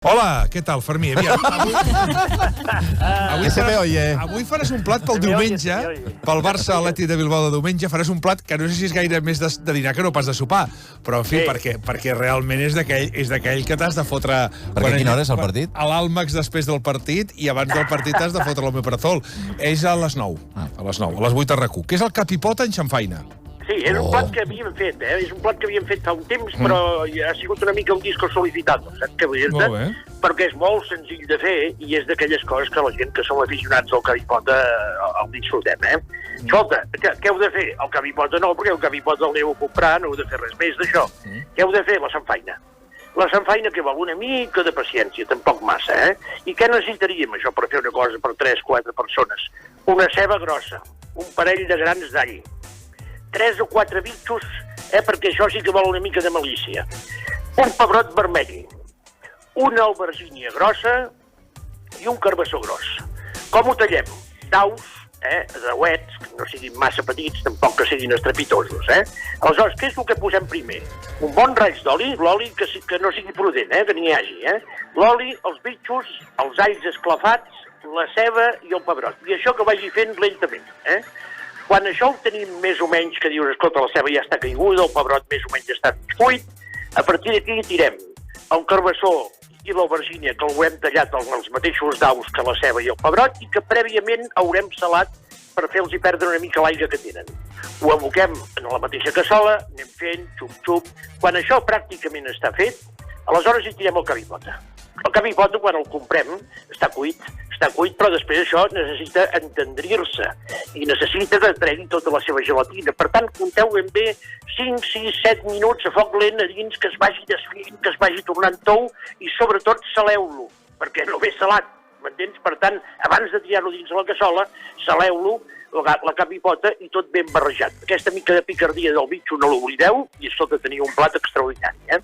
Hola, què tal, Fermí? Avui faràs un plat pel diumenge, pel Barça Atlètic de Bilbao de diumenge, faràs un plat que no sé si és gaire més de dinar que no pas de sopar, però en fi, perquè realment és d'aquell que t'has de fotre... Perquè a quina hora és el partit? A l'Àlmax després del partit, i abans del partit t'has de fotre l'Omeprazol. És a les 9, a les 8 a RAC1, que és el capipota en xamfaina. Sí, era un plat que havíem fet, és un plat que havíem fet fa un temps, però ha sigut una mica un disco solicitado, saps què vull dir-te? Perquè és molt senzill de fer i és d'aquelles coses que la gent que som aficionats al capipota el disfrutem, Escolta, què heu de fer? El capipota no, perquè el capipota el aneu a comprar, no heu de fer res més d'això. Què heu de fer? La samfaina. La samfaina que val una mica de paciència, tampoc massa, I què necessitaríem, això, per fer una cosa per 3-4 persones? Una ceba grossa, un parell de grans d'all, 3 o 4 bitxos, perquè això sí que vol una mica de malícia. Un pebrot vermell, una albergínia grossa i un carbassó gros. Com ho tallem? Daus, dauets, que no siguin massa petits, tampoc que siguin estrepitosos, Aleshores, què és el que posem primer? Un bon raig d'oli, l'oli que no sigui prudent, que n'hi hagi, L'oli, els bitxos, els alls esclafats, la ceba i el pebrot. I això que vagi fent lentament, Quan això ho tenim més o menys, que dius, escolta, la ceba ja està caiguda, el pebrot més o menys està cuit, a partir d'aquí tirem el carbassó i l'aubergínia, que ho hem tallat amb els mateixos daus que la ceba i el pebrot, i que prèviament haurem salat per fer-los perdre una mica l'aigua que tenen. Ho aboquem en la mateixa cassola, anem fent, xup-xup. Quan això pràcticament està fet, aleshores hi tirem el capipota. El capipota, quan el comprem, està cuit, però després això necessita entendrir-se i necessita que tregui tota la seva gelatina. Per tant, compteu ben bé 5, 6, 7 minuts a foc lent a dins, que es vagi desfent, que es vagi tornant tou i sobretot saleu-lo, perquè no ve salat, m'entens? Per tant, abans de tirar-lo dins la cassola, saleu-lo, la capipota i tot ben barrejat. Aquesta mica de picardia del bitxo no l'oblideu i escolta, teniu un plat extraordinari,